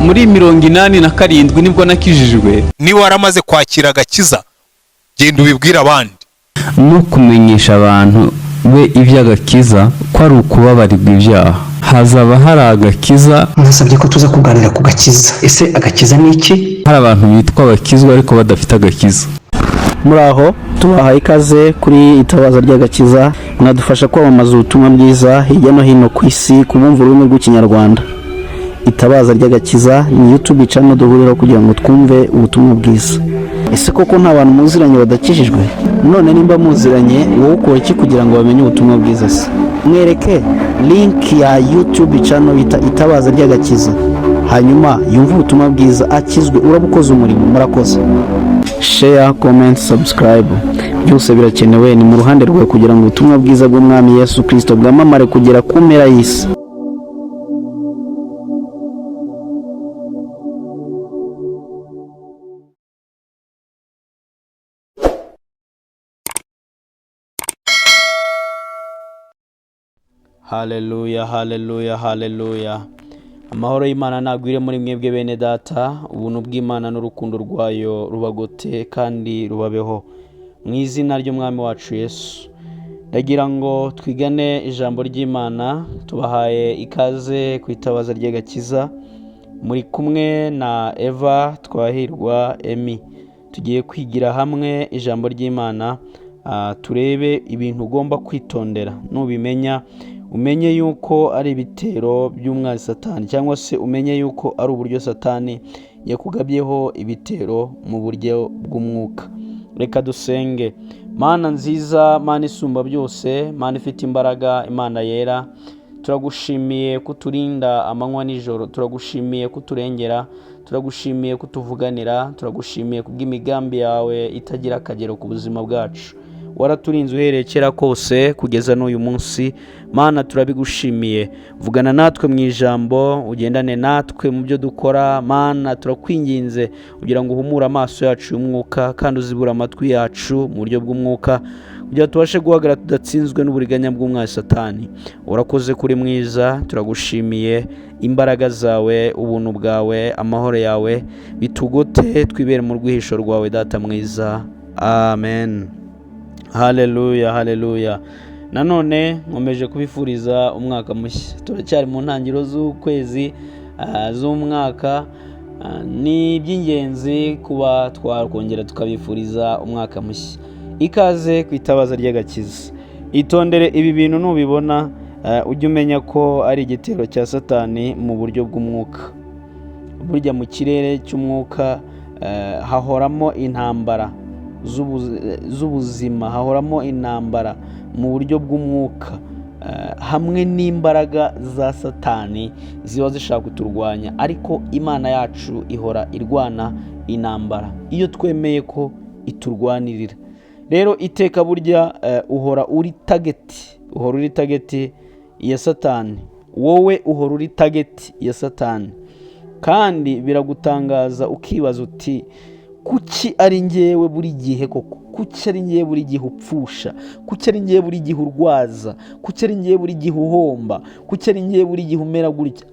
muri 87 nibwo nakijijwe. Ni waramaze kwakira agakiza, genda ubibwira abandi. No kumenyesha abantu be iby'agakiza ko ari ukubabarirwa ibyaha. Hazaba hari agakiza. Nasabye ko tuza kuganira ku gakiza. Ese agakiza ni iki? Hari abantu bitwa abakizwa ariko badafite agakiza. Muraho, tubahaye ikaze kuri itabaza ry'agakiza, mwadufasha kwamamaza ubutumwa bwiza hirya no hino ku isi ku bumva ururimi rw'ikinyarwanda. Itabaza ry'agakiza ni YouTube channel duhuriraho kugira ngo twumve ubutumwa bwiza. Ese koko nta bantu muziranye badakijijwe? None nimba muziranye, wowe ukora iki kugira ngo bamenye ubutumwa bwiza se? Mwereke link ya YouTube channel bita itabaza ry'agakiza, hanyuma yumva ubutumwa bwiza akizwe, urabukoze umurimo. Murakoze. Share, comment, subscribe, byose birakenewe. Ni mu ruhande rwawe kugira ngo ubutumwa bwiza bw'Umwami Yesu Kristo bwamamare kugera ku mpera y'isi. Haleluya, haleluya, haleluya. Amahoro y'Imana nagwire muri mwebwe bene data, ubuntu bw'Imana n'urukundo rwayo rubagote kandi rubabeho mu izina ry'Umwami wacu Yesu. Ndagira ngo twigane ijambo ry'Imana. Tubahaye ikaze ku itabaza ry'agakiza, muri kumwe na Eva Twahirwa Emi. Tugiye kwigira hamwe ijambo ry'Imana, turebe ibintu ugomba kwitondera. Nubimenya umenye yuko ari ibitero by'umwanzi Satani, cyangwa se umenye yuko ari uburyo Satani yakugabyeho ibitero mu buryo bw'umwuka. Reka dusenge. Mana nziza, Mana isumba byose, Mana ifite imbaraga, Imana yera, turagushimiye kuturinda amanywa nijoro, turagushimiye kuturengera, turagushimiye kutuvuganira, turagushimiye kubw'imigambi yawe itagira akagero ku buzima bwacu. Waraturinze uhereye kera kose kugeza n'uyu munsi. Mana turabigushimiye, vugana natwe mu ijambo, ugendane natwe mu byo dukora. Mana turakwinginze kugira ngo uhumure amaso yacu y'umwuka kandi uzibura amatwi yacu mu buryo bw'umwuka, kugira tubashe guhagarara tudatsinzwe n'uburiganya bw'umwanzi Satani. Urakoze kuri mwiza, turagushimiye. Imbaraga zawe, ubuntu bwawe, amahoro yawe bitugote, twibere mu rwihisho rwawe data mwiza. Amen. Haleluya, haleluya. Nanone nkomeje kubifuriza umwaka mushya. Turacyari mu ntangiriro z'ukwezi z'umwaka. Ni iby'ingenzi kuba twakongera tukabifuriza umwaka mushya. Ikaze ku itabaza ry'agakiza. Itondere ibi bintu nubibona, ujye umenya ko ari igitero cya Satani mu buryo bw'umwuka. Burya mu kirere cy'umwuka hahoramo intambara z'ubuzima, hahoramo intambara mu buryo bw'umwuka, hamwe n'imbaraga za Satani ziba zishaka kuturwanya, ariko Imana yacu ihora irwana intambara iyo twemeye ko iturwanirira. Rero iteka burya uhora uri target ya Satani. Wowe uhora uri target ya Satani, kandi biragutangaza ukibaza uti kuki ari njyewe buri gihe koko? Kuki ari njyewe buri gihe upfusha? Kuki ari njyewe buri gihe urwaza? Kuki ari njyewe buri gihe uhomba? Kuki ari njyewe buri gihe umera gutya?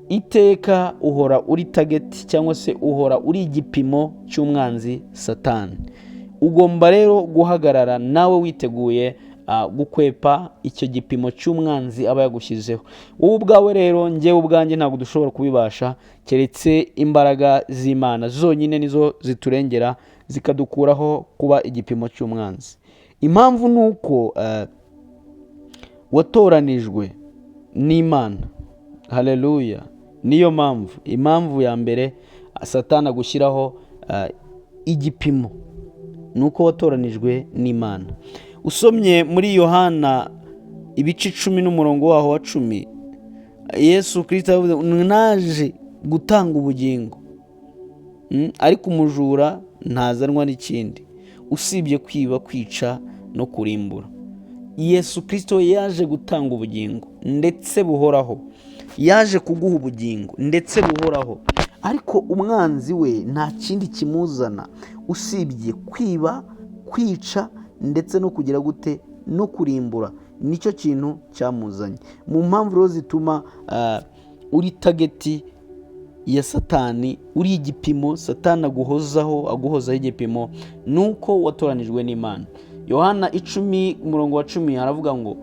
Iteka uhora uri target, cyangwa se uhora uri igipimo cy'umwanzi Satani. Ugomba rero guhagarara nawe witeguye gukwepa icyo gipimo cy'umwanzi aba yagushyizeho. Wowe ubwawe rero, njyewe ubwanjye ntabwo dushobora kubibasha, keretse imbaraga z'Imana zonyine nizo ziturengera zikadukuraho kuba igipimo cy'umwanzi. Impamvu ni uko watoranijwe n'Imana. Haleluya. Niyo impamvu ya mbere Satani agushyiraho igipimo, nuko watoranijwe n'Imana. Usomye muri Yohana ibice 10 n'umurongo waho wa 10, Yesu Kristo yavuze naje gutanga ubugingo, ariko umujura ntazanwa n'ikindi usibye kwiba, kwica no kurimbura. Yesu Kristo yaje gutanga ubugingo ndetse buhoraho, yaje kuguha ubugingo ndetse buhoraho, ariko umwanzi we nta kindi kimuzana usibye kwiba, kwica ndetse no kugira gute, no kurimbura. Nicyo kintu cyamuzanye. Mu mpamvu rero zituma uri tageti ya Satani, uri igipimo Satani aguhozaho igipimo, nuko watoranijwe n'Imana. Yohana 10:10 haravuga ngo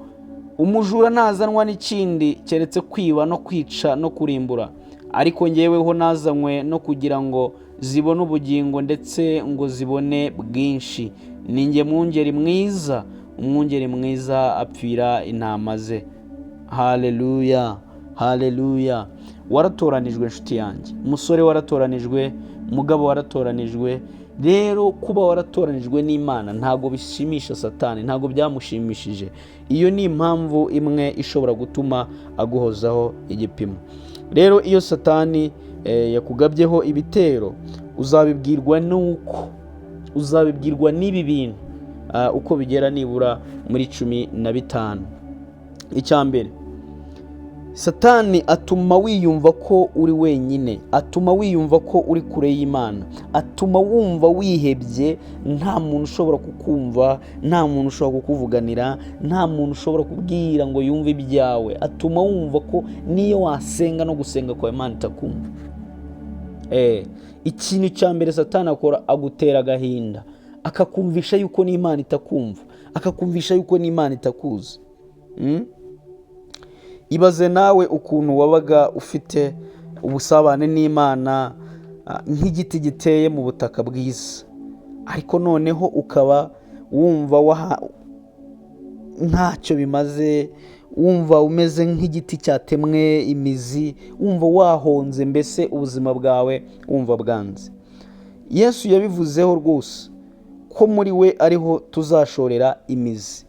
umujura ntazanwa n'ikindi keretse kwiba no kwica no kurimbura, ariko njyeweho nazanywe no kugira ngo zibone ubugingo ndetse ngo zibone bwinshi. Ninjye mwungeri mwiza, umwungeri mwiza apfira intama ze. Haleluya, haleluya. Waratoranijwe nshuti yanjye, umusore waratoranijwe, umugabo waratoranijwe. Rero kuba waratoranijwe n'Imana ntago bishimisha Satani, ntago byamushimishije. Iyo ni impamvu imwe ishobora gutuma aguhozaho igipimo. Rero iyo Satani yakugabyeho ibitero, uzabibwirwa n'ibi bintu uko bigera nibura muri 15. Icyambere, Satani atuma wiyumva ko uri wenyine, atuma wiyumva ko uri kure y'Imana, atuma wumva wihebye, nta muntu ushobora kukumva, nta muntu ushobora kukuvuganira, nta muntu ushobora kubwira ngo yumve ibyawe. Atuma wumva ko niyo wasenga no gusenga kwa Imana itakumva. Ikintu cya mbere Satani akora, agutera agahinda, akakumvisha yuko n'Imana itakumva, akakumvisha yuko n'Imana itakuzi. Ibaze nawe ukuntu wabaga ufite ubusabane n'Imana nk'igiti giteye mu butaka bwiza, ariko noneho ukaba wumva ntacyo bimaze, wumva umeze nk'igiti cyatemwe imizi, wumva wahonze, mbese ubuzima bwawe wumva bwanze. Yesu yabivuzeho rwose ko muri we ariho tuzashorera imizi.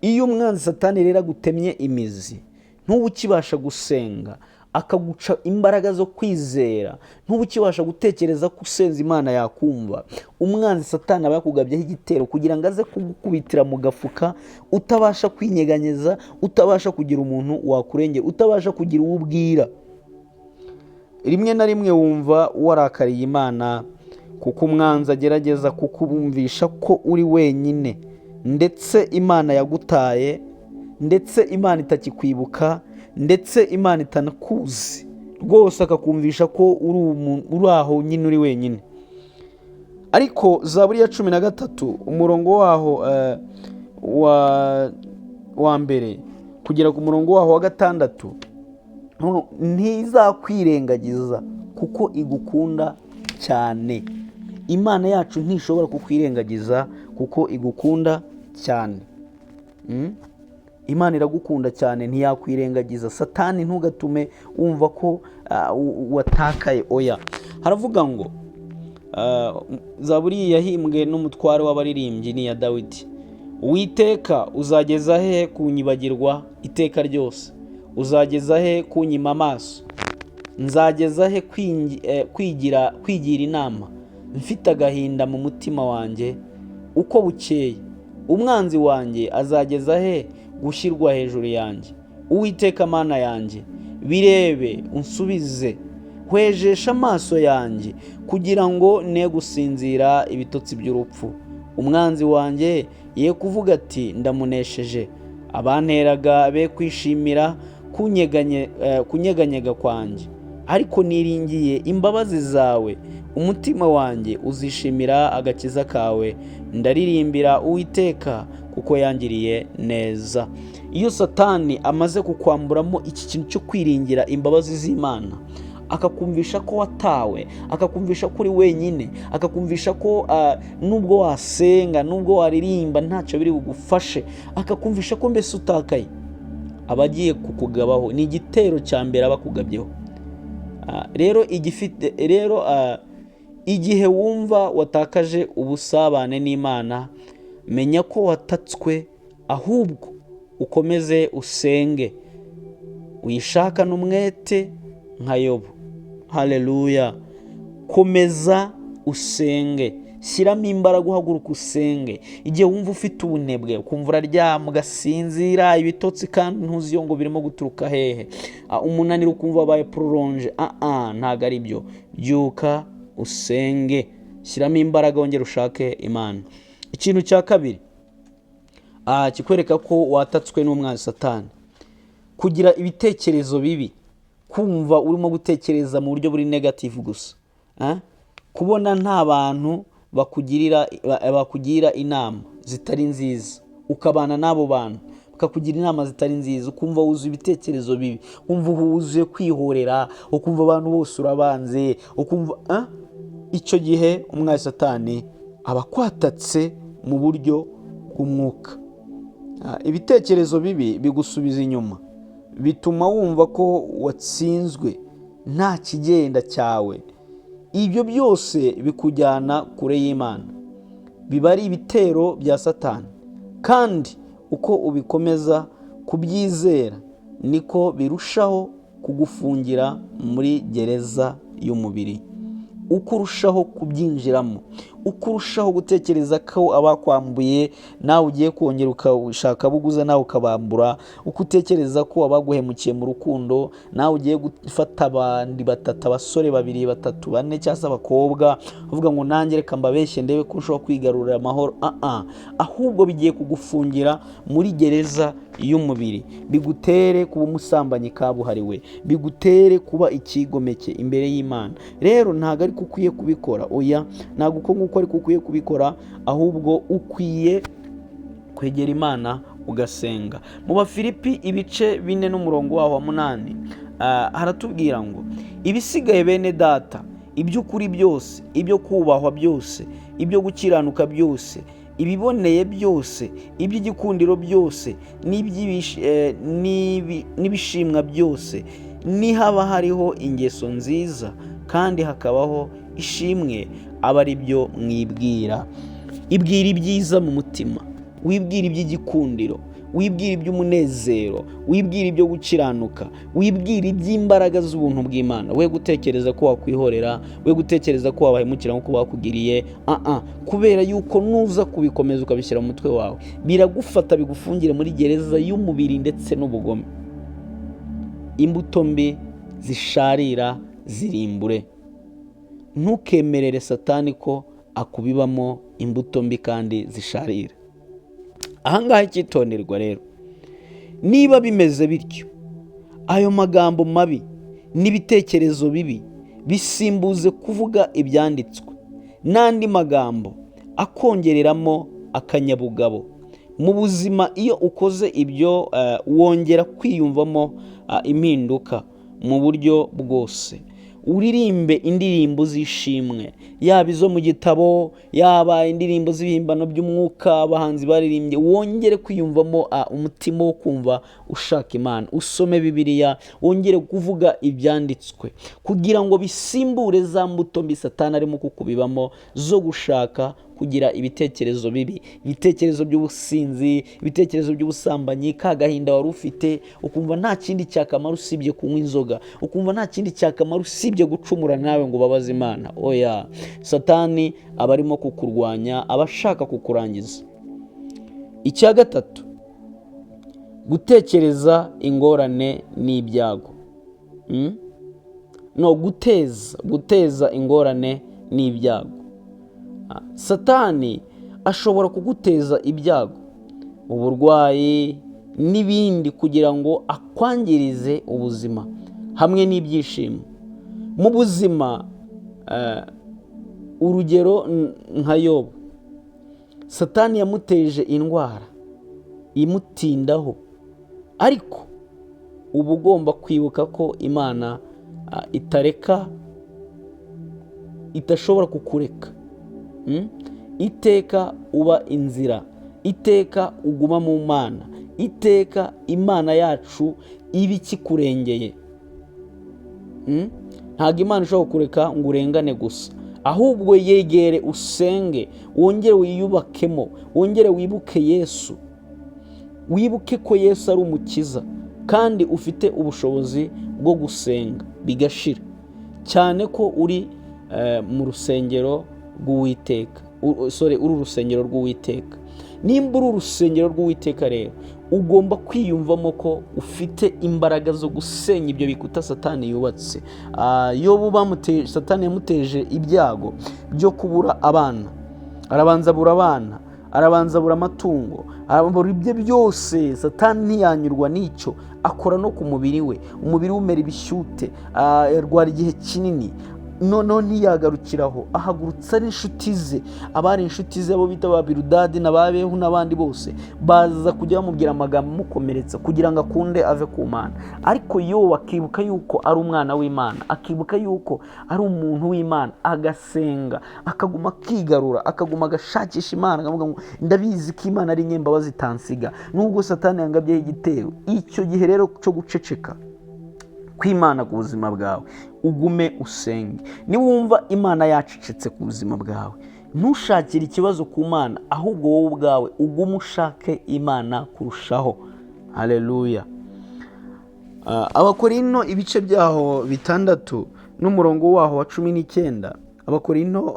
Iyo umwanzi Satani rero agutemye imizi, ntuba ukibasha gusenga, akaguca imbaraga zo kwizera, ntuba ukibasha gutekereza ko usenze Imana yakumva. Umwanzi Satani aba yakugabyeho igitero kugira ngo aze kugukubitira mu gafuka, utabasha kwinyeganyeza, utabasha kugira umuntu wakurengera, utabasha kugira uwo ubwira. Rimwe na rimwe wumva warakariye Imana kuko umwanzi agerageza kukubumvisha ko uri wenyine, ndetse Imana yagutaye, ndetse Imana itakikwibuka, ndetse Imana itanakuzi rwose, akakumvisha ko uri aho nyine uri wenyine. Ariko Zaburi ya 13 umurongo waho wa mbere kugera ku murongo waho wa 6, ntizakwirengagiza kuko igukunda cyane. Imana yacu ntishobora kukwirengagiza kuko igukunda cyane. Imana iragukunda cyane, ntiyakwirengagiza. Satani ntugatume wumva ko watakaye. Oya, haravuga ngo Zaburi yahimbwe n'umutware w'abaririmbyi ni ya Dawidi. Uwiteka, uzageza he kunyibagirwa iteka ryose? Uzageza he kunyima amaso? Nzageza he kwigira inama mfite agahinda mu mutima wanjye uko bukeye? Umwanzi wanjye azageza he gushyirwa hejuru yanjye? Uwiteka Mana yanjye, birebe unsubize, hwejesha amaso yanjye kugira ngo ne gusinzira ibitotsi by'urupfu. Umwanzi wanjye ye kuvuga ati ndamunesheje, abanteraga be kwishimira kunyeganyega kwanjye. Ariko niringiye imbabazi zawe, umutima wanjye uzishimira agakiza kawe. Ndaririmbira Uwiteka kuko yangiriye neza. Iyo Satani amaze kukwamburamo iki kintu cyo kwiringira imbabazi z'Imana, akakumvisha ko watawe, akakumvisha ko uri wenyine, akakumvisha ko nubwo wasenga, nubwo waririmba ntacyo biri bugufashe, akakumvisha ko mbese utakaye, aba agiye kukugabaho. Ni igitero cya mbere aba akugabyeho. Rero igihe wumva watakaje ubusabane n'Imana, menya ko watatswe, ahubwo ukomeze usenge, uyishakane umwete nka Yobu. Haleluya. Komeza usenge, shyiramo imbaraga, uhaguruka usenge. Igihe wumva ufite ubunebwe, ukumva uraryama ugasinzira ibitotsi kandi ntuzi ngo birimo guturuka hehe, umunaniro ukumva wabaye prolonge, ntago ari byo. Byuka usenge, shyiramo imbaraga, wongera ushake Imana. Ikintu cya kabiri kikwereka ko watatswe n'umwanzi Satani, kugira ibitekerezo bibi, kumva urimo gutekereza mu buryo buri negative gusa, kubona nta bantu bakugira inama zitari nziza, ukabana n'abo bantu bakakugira inama zitari nziza, ukumva wuzuye ibitekerezo bibi, ukumva wuzuye kwihorera, ukumva abantu bose urabanze, ukumva icyo gihe umwami Satani aba akwatatse mu buryo bw'umwuka. Ibitekerezo bibi bigusubiza inyuma, bituma wumva ko watsinzwe, nta kigenda cyawe. Ibyo byose bikujyana kure y'Imana, biba ari ibitero bya Satani, kandi uko ubikomeza kubyizera niko birushaho kugufungira muri gereza y'umubiri. Uko urushaho kubyinjiramo, uko urushaho gutekereza ko abakwambuye nawe ugiye kongera ukashaka buguza nawe ukabambura, uko utekereza ko abaguhemukiye mu rukundo nawe ugiye gufata abandi batatu, abasore babiri, batatu, bane cyangwa se abakobwa, uvuga ngo nanjye reka mbabeshye ndebe ko ushobora kwigarurira amahoro. Ahubwo bigiye kugufungira muri gereza y'umubiri, bigutere kuba umusambanyi kabuhariwe, bigutere kuba ikigomeke imbere y'Imana. Rero ntabwo ari ukwiye kubikora, oya, ntabwo uko nguko ariko ukwiye kubikora, ahubwo ukwiye kwegera Imana ugasenga. Mu Bafilipi ibice 4 n'umurongo waho wa 8 haratubwira ngo ibisigaye bene data, iby'ukuri byose, ibyo kubahwa byose, ibyo gukiranuka byose, ibiboneye byose, iby'igikundiro byose, n'ibishimwa byose, nihaba hariho ingeso nziza kandi hakabaho ishimwe, aba ari byo mwibwira. Ibwira ibyiza mu mutima, wibwira iby'igikundiro, wibwira iby'umunezero, wibwira ibyo gukiranuka, wibwira iby'imbaraga z'ubuntu bw'Imana. We gutekereza ko wakwihorera, we gutekereza ko wabahemukira nk'uko bakugiriye, kubera yuko nuza kubikomeza ukabishyira mu mutwe wawe, biragufata bigufungire muri gereza y'umubiri ndetse n'ubugome. Imbuto mbi zisharira zirimbure. Ntukemerere Satani ko akubibamo imbuto mbi kandi zisharira. Ahangaha icyitonderwa rero, niba bimeze bityo, ayo magambo mabi n'ibitekerezo bibi bisimbuze kuvuga ibyanditswe n'andi magambo akongereramo akanyabugabo mu buzima. Iyo ukoze ibyo wongera kwiyumvamo impinduka mu buryo bwose. Uririmbe indirimbo z'ishimwe, yaba izo mu gitabo, yaba indirimbo z'ibihimbano by'umwuka abahanzi baririmbye, wongere kwiyumvamo umutima wo kumva ushaka Imana. Usome Bibiliya, wongere kuvuga ibyanditswe, kugira ngo bisimbure za mbuto mbi Satani arimo kukubibamo zo gushaka kugira ibitekerezo bibi, ibitekerezo by'ubusinzi, ibitekerezo by'ubusambanyi, ka gahinda wari ufite, ukumva nta kindi cyakamaro usibye kunywa inzoga, ukumva nta kindi cyakamaro usibye gucumura nawe ngo ubabaze Imana. Oya, Satani aba arimo kukurwanya, aba ashaka kukurangiza. Icya gatatu, gutekereza ingorane n'ibyago. Guteza ingorane n'ibyago. Satani ashobora kuguteza ibyago, uburwayi n'ibindi, kugira ngo akwangirize ubuzima hamwe n'ibyishimo mu buzima. Urugero nka Yobu, Satani yamuteje indwara imutindaho, ariko uba ugomba kwibuka ko Imana idashobora kukureka. Iteka uba inzira, iteka uguma mu Mana, iteka Imana yacu iba ikikurengeye. Ntabwo Imana ishobora kukureka ngo urengane gusa, ahubwo yegere usenge, wongere wiyubakemo, wongere wibuke Yesu, wibuke ko Yesu ari umukiza kandi ufite ubushobozi bwo gusenga bigashira, cyane ko uri mu rusengero rw'Uwiteka. Uri urusengero rw'Uwiteka. Nimba uri urusengero rw'Uwiteka rero, ugomba kwiyumvamo ko ufite imbaraga zo gusenya ibyo bikuta Satani yubatse. Satani yamuteje ibyago byo kubura abana, arabanza abura abana, arabanza abura amatungo, arabura ibye byose. Satani ntiyanyurwa n'icyo, akora no ku mubiri we, umubiri we umera ibishyute, arwara igihe kinini. Noneho ntiyagarukiraho, ahagurutsa n'inshuti ze, abari inshuti ze abo bita ba Biludadi na ba Behu n'abandi bose, baza kujya bamubwira amagambo amukomeretsa kugira ngo akunde ave ku Mana. Ariko Yobu akibuka yuko ari umwana w'Imana, akibuka yuko ari umuntu w'Imana, agasenga, akaguma akigarura, akaguma agashakisha Imana, akavuga ngo ndabizi ko Imana ari inyembabazi itansiga nubwo Satani yangabyeho igitero. Icyo gihe rero cyo guceceka kw'Imana ku buzima bwawe, ugume usenge. Niwumva Imana yacecetse ku buzima bwawe, ntushakire ikibazo ku Mana, ahubwo wowe ubwawe ugume ushake Imana kurushaho. Haleluya. Abakorinto ibice byaho 6 n'umurongo waho wa 19. Abakorinto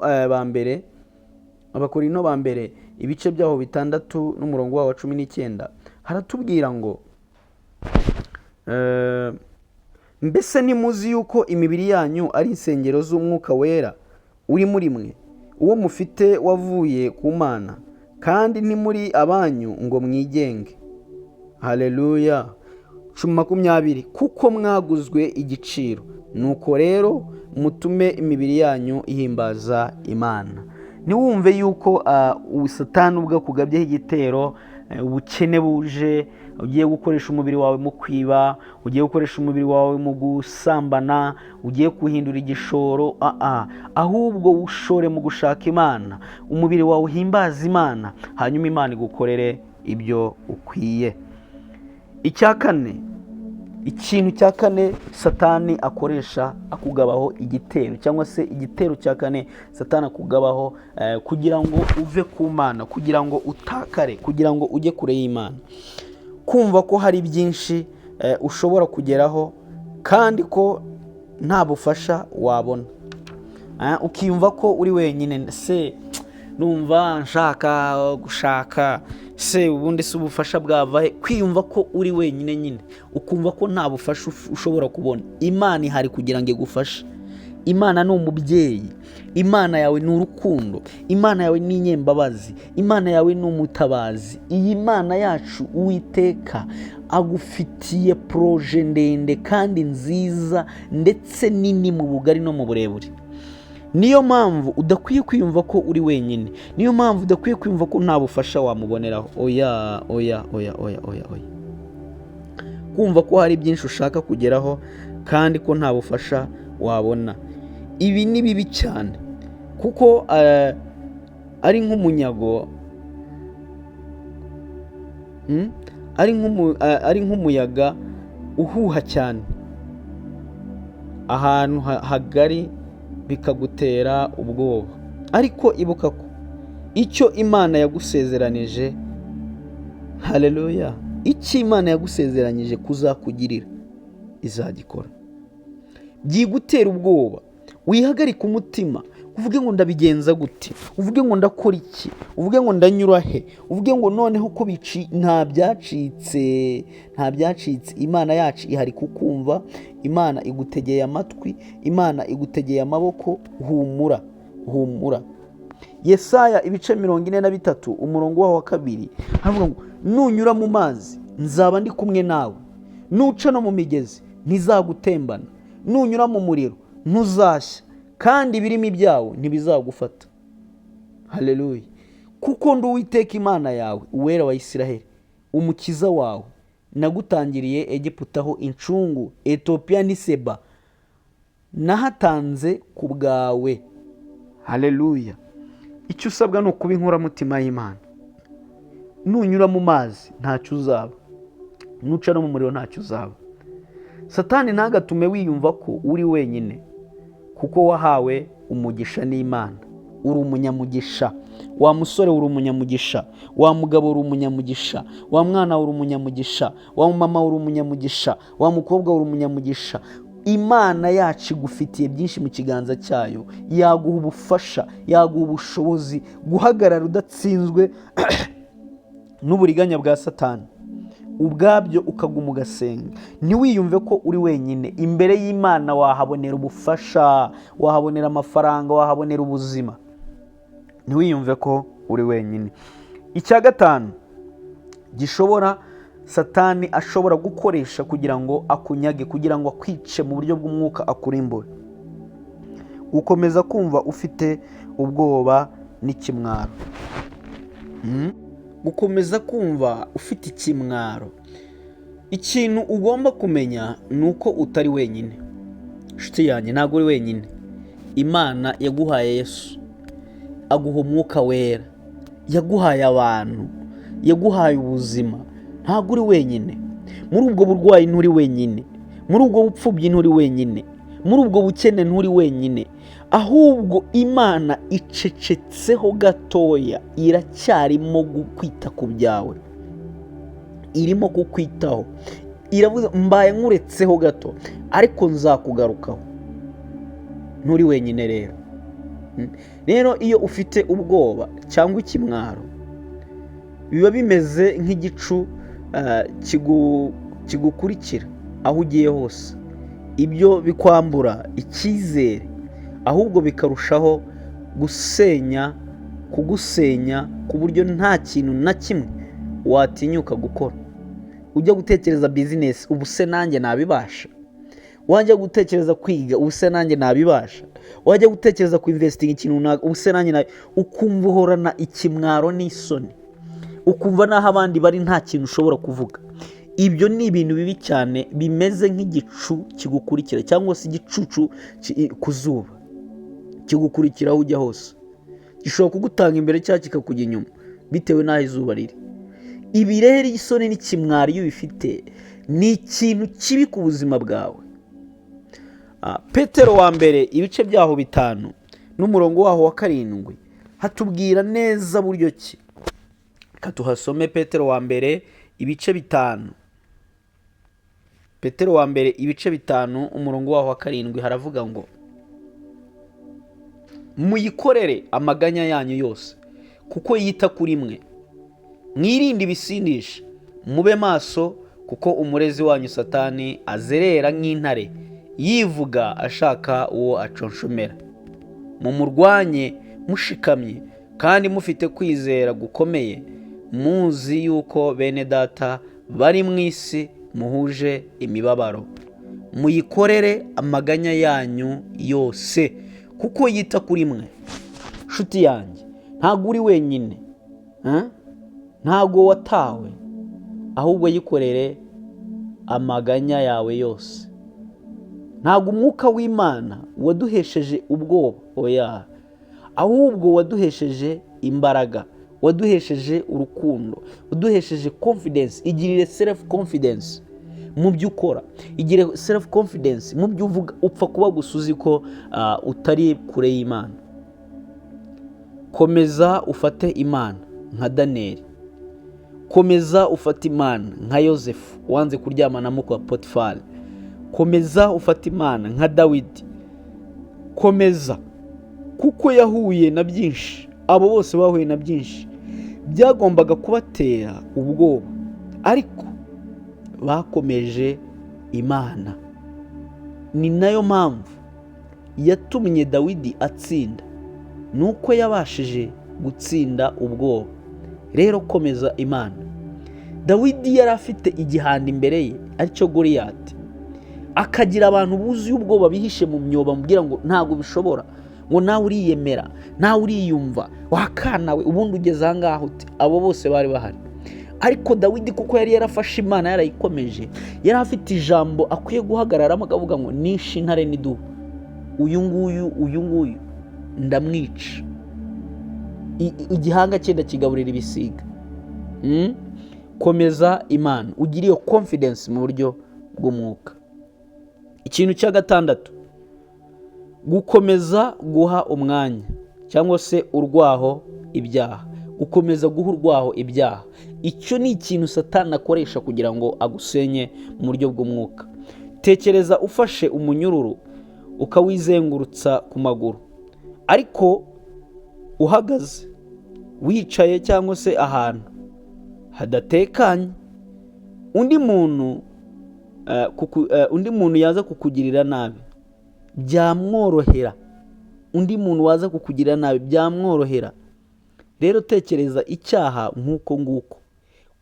ba mbere ibice byaho 6 n'umurongo waho wa 19 haratubwira ngo mbese ntimuzi yuko imibiri yanyu ari insengero z'umwuka wera uri muri mwe, uwo mufite wavuye ku Mana, kandi ntimuri abanyu ngo mwigenge. Haleluya. 20 kuko mwaguzwe igiciro, nuko rero mutume imibiri yanyu ihimbaza Imana. Niwumve yuko Satani ubwo akugabyeho igitero, ubukene buje, ugiye gukoresha umubiri wawe mu kwiba, ugiye gukoresha umubiri wawe mu gusambana, ugiye kuhindura igishoro, ahubwo ushore mu gushaka Imana, umubiri wawe uhimbaza Imana, hanyuma Imana igukorere ibyo ukwiye. Ikintu cya kane Satani akoresha akugabaho igitero, cyangwa se igitero cya kane Satani akugabaho kugira ngo uve ku Mana, kugira ngo utakare, kugira ngo ujye kure y'Imana. Kumva ko hari byinshi ushobora kugeraho kandi ko nta bufasha wabona, ukiyumva ko uri wenyine. Se numva nshaka gushaka, se ubundi si ubufasha bwava, kwiyumva ko uri wenyine nyine, ukumva ko nta bufasha ushobora kubona. Imana ihari kugira ngo igufashe. Imana ni umubyeyi, Imana yawe ni urukundo, Imana yawe ni inyembabazi, Imana yawe ni umutabazi. Iyi Mana yacu Uwiteka agufitiye proje ndende kandi nziza ndetse nini mu bugari no mu burebure. Niyo mpamvu udakwiye kwiyumva ko uri wenyine, niyo mpamvu udakwiye kwiyumva ko nta bufasha wamuboneraho. Oya. Kumva ko hari byinshi ushaka kugeraho kandi ko nta bufasha wabona, ibi ni bibi cyane, kuko ari nk'umunyago, ari nk'umuyaga uhuha cyane ahantu hagari bikagutera ubwoba. Ariko ibuka ko icyo Imana yagusezeranije, haleluya, icyo Imana yagusezeranyije kuzakugirira izagikora. Byigutera ubwoba, wihagarika umutima, uvuge ngo ndabigenza gute, uvuge ngo ndakora iki, uvuge ngo ndanyura he, uvuge ngo noneho ko nta byacitse. Imana yacu ihari kukumva, Imana igutegeye amatwi, Imana igutegeye amaboko. Humura. Yesaya ibice 43 umurongo waho wa 2 havuga ngo nunyura mu mazi nzaba ndi kumwe nawe, nuca no mu migezi ntizagutembana, nunyura mu muriro ntuzashya, kandi ibirimi byawo ntibizagufata. Haleluya. Kuko ndi Uwiteka Imana yawe, uwera wa Isiraheli, umukiza wawe. Nagutangiriye Egiputa aho incungu, Etiyopiya n'Iseba nahatanze ku bwawe. Haleluya. Icyo usabwa ni ukuba inkoramutima y'Imana. Nunyura mu mazi ntacyo uzaba, nuca no mu muriro ntacyo uzaba. Satani ntagatume wiyumva ko uri wenyine, kuko wahawe umugisha n'Imana. Uri umunyamugisha. Wa musore uri umunyamugisha, wa mugabo uri umunyamugisha, wa mwana uri umunyamugisha, wa mama uri umunyamugisha, wa mukobwa uri umunyamugisha. Imana yacu igufitiye byinshi mu kiganza cyayo, yaguha ubufasha, yaguha ubushobozi guhagarara udatsinzwe n'uburiganya bwa Satani. Ubwabyo ukaguma ugasenga. Ntiwiyumve ko uri wenyine. Imbere y'Imana wahabonera ubufasha, wahabonera amafaranga, wahabonera ubuzima. Ntiwiyumve ko uri wenyine. icya gatanu gishobora satani ashobora gukoresha kugira ngo akunyage, kugira ngo akwice mu buryo bw'umwuka, akurimbure. Gukomeza kumva ufite ubwoba n'ikimwaro. Gukomeza kumva ufite ikimwaro. Ikintu ugomba kumenya ni uko utari wenyine. Nshuti yanjye, ntabwo uri wenyine. Imana yaguhaye Yesu, aguha umwuka wera, yaguhaye abantu, yaguhaye ubuzima. Ntabwo uri wenyine. Muri ubwo burwayi nturi wenyine, muri ubwo bupfubyi nturi wenyine, muri ubwo bukene nturi wenyine. Ahubwo Imana icecetseho gatoya, iracyarimo kwita ku byawe, irimo kukwitaho. Iravuze mbaye nkuretseho gato ariko nzakugarukaho. Nturi wenyine rero. Rero iyo ufite ubwoba cyangwa ikimwaro, biba bimeze nk'igicu kigukurikira aho ugiye hose. Ibyo bikwambura icyizere, ahubwo bikarushaho kugusenya ku buryo nta kintu na kimwe watinyuka gukora. Ujya gutekereza bizinesi, ubu se nanjye nabibasha? Wajya gutekereza kwiga, ubu se nanjye nabibasha? Wajya gutekereza kuinvestinga ikintu runaka, ubu se nanjye ukumva uhorana ikimwaro n'isoni, ukumva naho abandi bari nta kintu ushobora kuvuga. Ibyo ni ibintu bibi cyane, bimeze nk'igicu kigukurikira, cyangwa se igicucu ku zuba kigukurikira aho ujya hose. Gishobora kugutanga imbere cyangwa kikakujya inyuma bitewe n'aho izuba riri. Ibi rero isoni n'ikimwaro iyo bifite, ni ikintu kibi ku buzima bwawe. Petero wa mbere ibice byaho 5 n'umurongo waho wa 7 hatubwira neza buryo ki. Katuhasome Petero wa mbere ibice 5. Petero wa mbere ibice 5 umurongo waho wa 7 haravuga ngo muyikorere amaganya yanyu yose kuko yita kuri mwe. Mwirinde ibisindisha, mube maso kuko umurezi wanyu Satani azerera nk'intare yivuga ashaka uwo aconshomera. Mumurwanye mushikamye kandi mufite kwizera gukomeye, muzi yuko bene data bari mu isi muhuje imibabaro. Muyikorere amaganya yanyu yose kuko yita kuri mwe. Nshuti yanjye, ntabwo uri wenyine, ntabwo watawe, ahubwo yikorere amaganya yawe yose. Ntabwo umwuka w'Imana waduhesheje ubwoba, oya, ahubwo waduhesheje imbaraga, waduhesheje urukundo, waduhesheje confidence. Igirire self confidence mu byo ukora, igire self confidence mu byo uvuga. Upfa kuba gusa uzi ko utari kure y'Imana. Komeza ufate Imana nka Daniyeli, komeza ufate Imana nka Yosefu wanze kuryamana na kwa Potifari, komeza ufate Imana nka Dawidi. Komeza kuko yahuye na byinshi. Abo bose bahuye na byinshi byagombaga kubatera ubwoba, ariko bakomeje Imana. Ni nayo mpamvu yatumye Dawidi atsinda, nuko yabashije gutsinda ubwoba. Rero komeza Imana. Dawidi yari afite igihanda imbere ye aricyo Goliyati, akagira abantu buzuye ubwoba bihishe mu myoba mubwira ngo ntabwo bishobora, ngo nawe uriyemera, nawe uriyumva, wakanawe ubundi ugeze aha ngaho uti. Abo bose bari bahari, ariko Dawidi kuko yari yarafashe Imana, yarayikomeje, yari afite ijambo akwiye guhagararamo akavuga ngo nishe intare n'idubu, uyu nguyu ndamwica, igihanga cyenda kigaburira ibisiga. Komeza Imana, ugire iyo confidence mu buryo bw'umwuka. Ikintu cya 6, gukomeza guha umwanya cyangwa se urwaho ibyaha. Gukomeza guha urwaho ibyaha, icyo ni ikintu Satani akoresha kugira ngo agusenye mu buryo bw'umwuka. Tekereza ufashe umunyururu ukawizengurutsa ku maguru, ariko uhagaze, wicaye cyangwa se ahantu hadatekanye, undi muntu yaza kukugirira nabi, byamworohera. Undi muntu waza kukugirira nabi byamworohera. rero tekereza icyaha nk'uko nguko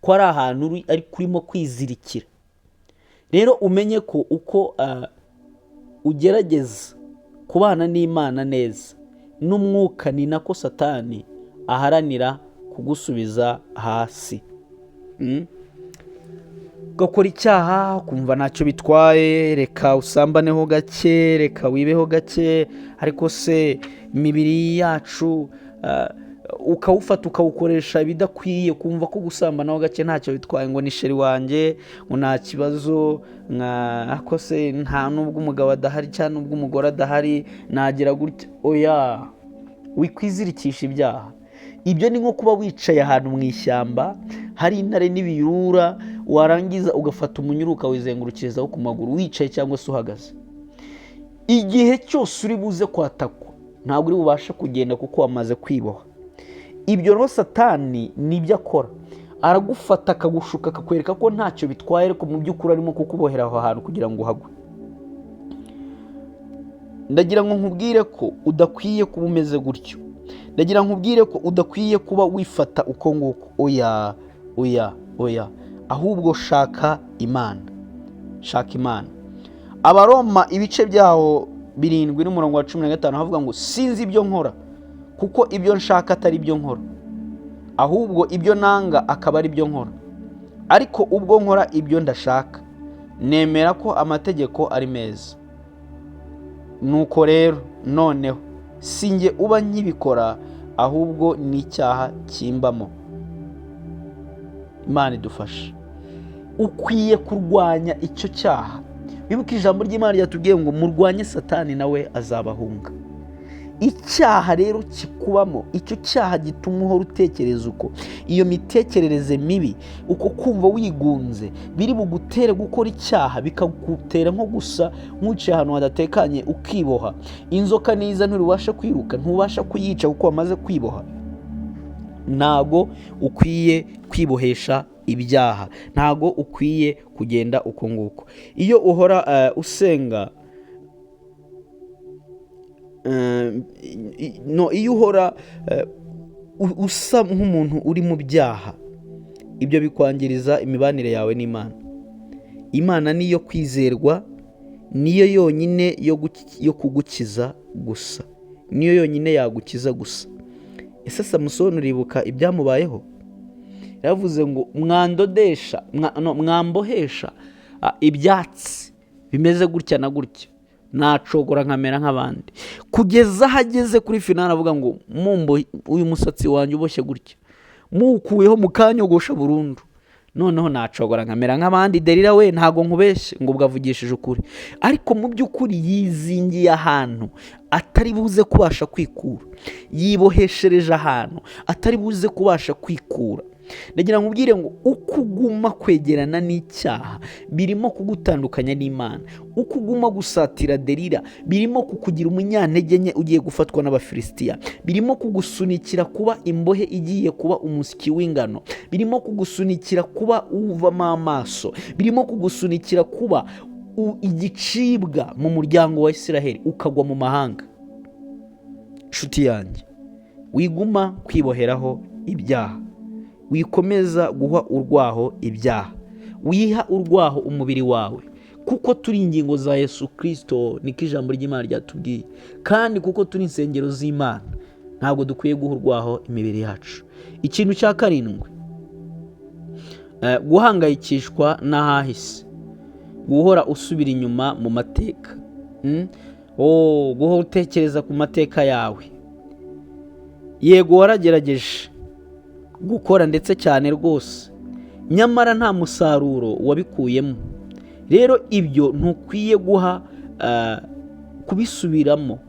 ko ari ahantu ariko urimo kwizirikira. Rero umenye ko uko ugerageza kubana n'Imana neza n'umwuka, ni nako Satani aharanira kugusubiza hasi. Ugakora icyaha ukumva ntacyo bitwaye, reka usambaneho gake, reka wibeho gake, ariko se imibiri yacu ukawufata ukawukoresha ibidakwiye, kumva ko gusambanaho gake ntacyo bitwaye, ngo ni sheri wanjye, ngo nta kibazo, ako se nta nubwo umugabo adahari cyangwa nubwo umugore adahari nagira gutya. Oya, wikwizirikisha ibyaha. Ibyo ni nko kuba wicaye ahantu mu ishyamba hari intare n'ibirura, warangiza ugafata umunyururu ukawizengurukirizaho ku maguru wicaye cyangwa se uhagaze. Igihe cyose uri buze kwatakwa ntabwo uri bubasha kugenda kuko wamaze kwiboha. Ibyo rero Satani nibyo akora, aragufata akagushuka akakwereka ko ntacyo bitwaye, ariko mu by'ukuri arimo kukubohera aho hantu kugira ngo uhagwe. Ndagira ngo nkubwire ko udakwiye kuba umeze gutyo. Ndagira nkubwire ko udakwiye kuba wifata uko nguko. Oya, oya, oya. Ahubwo shaka Imana. Shaka Imana. Abaroma ibice byaho 7:15 havuga ngo sinzi ibyo nkora, kuko ibyo nshaka atari ibyo nkora, ahubwo ibyo nanga akaba ari byo nkora. Ariko ubwo nkora ibyo ndashaka, nemera ko amategeko ari meza. Nuko rero noneho sinjye uba nkibikora, ahubwo ni icyaha kimbamo. Imana idufashe. Ukwiye kurwanya icyo cyaha. Bibuka ijambo ry'Imana ryatubwiye ngo murwanye Satani nawe azabahunga. Icyaha rero kikubamo, icyo cyaha gituma uhora utekereza uko, iyo mitekerereze mibi, uko kumva wigunze, biri bugutere gukora icyaha, bikagutera nko gusa nk'uciye ahantu hadatekanye ukiboha. Inzoka niza nturubasha kwiruka, ntubasha kuyica kuko wamaze kwiboha. Ntago ukwiye kwibohesha ibyaha, ntago ukwiye kugenda uko nguko. Iyo uhora usenga, iyo uhora usa nk'umuntu uri mu byaha, ibyo bikwangiriza imibanire yawe n'Imana. Imana niyo kwizerwa, niyo yonyine yo kugukiza gusa, niyo yonyine yagukiza gusa. Ese Samusoni uribuka ibyamubayeho? Yavuze ngo mwambohesha ibyatsi bimeze gutya na gutya, nacogora nkamera nk'abandi. Kugeza hageze kuri finale avuga ngo uyu musatsi wanjye uboshye gutya, mukuyeho mukanyogosha burundu, noneho nacogora nkamera nk'abandi. Delila we ntago nkubeshye ngo bwavugishije ukuri, ariko mu by'ukuri yizingiye ahantu atari buze kubasha kwikura, yiboheshereje ahantu atari buze kubasha kwikura. Ndagira ngo ubwire ngo uko uguma kwegerana n'icyaha birimo kugutandukanya n'Imana. Uko uguma gusatira Delila birimo kukugira umunyantege nke ugiye gufatwa n'Abafilisitiya. Birimo kugusunikira kuba imbohe igiye kuba umusiki w'ingano. Birimo kugusunikira kuba uvamo amaso. Birimo kugusunikira kuba igicibwa mu muryango wa Isiraheli ukagwa mu mahanga. Nshuti yanjye, wiguma kwiboheraho ibyaha, wikomeza guha urwaho ibyaha, wiha urwaho umubiri wawe, kuko turi ingingo za Yesu Kristo, niko ijambo ry'Imana ryatubwiye. Kandi kuko turi insengero z'Imana, ntabwo dukwiye guha urwaho imibiri yacu. Ikintu cya 7, guhangayikishwa n'ahahise, guhora usubira inyuma mu mateka. Guhora utekereza ku mateka yawe. Yego waragerageje gukora ndetse cyane rwose, nyamara nta musaruro wabikuyemo. Rero ibyo ntukwiye guha kubisubiramo,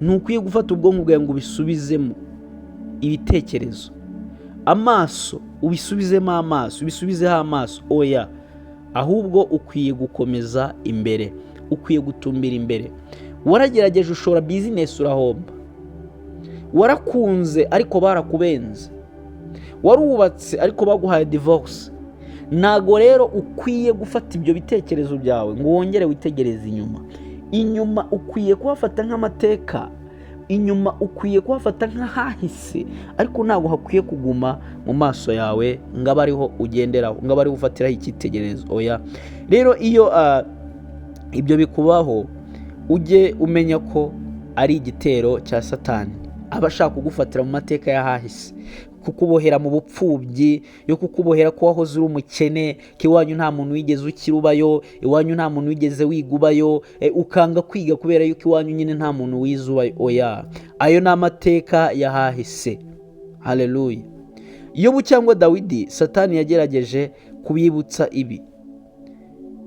ntukwiye gufata ubwonko bwawe ngo ubisubizemo ibitekerezo. Amaso ubisubizemo amaso, ubisubizeho amaso. Oya, ahubwo ukwiye gukomeza imbere, ukwiye gutumbira imbere. Waragerageje ushora business urahomba, warakunze ariko barakubenze, warubatse ariko baguhaye divorce. Ntago rero ukwiye gufata ibyo bitekerezo byawe ngo wongere witegereze inyuma. Ukwiye kubafata nk'amateka inyuma ukwiye kuhafata nk'ahahise, ariko ntabwo hakwiye kuguma mu maso yawe ngo abe ariho ugenderaho, ngo abe ariho ufatiraho icyitegererezo. Oya, rero iyo ibyo bikubaho, ujye umenya ko ari igitero cya Satani, aba ashaka kugufatira mu mateka y'ahahise, kukubohera mu bupfubyi, yo kukubohera ko wahoze uri umukene, ko iwanyu nta muntu wigeze ukirubayo, iwanyu nta muntu wigeze wigubayo, ukanga kwiga kubera yuko iwanyu nyine nta muntu wizubayo. Oya, ayo ni amateka y'ahahise. Haleluya. Yobu cyangwa Dawidi, Satani yagerageje kubibutsa ibi,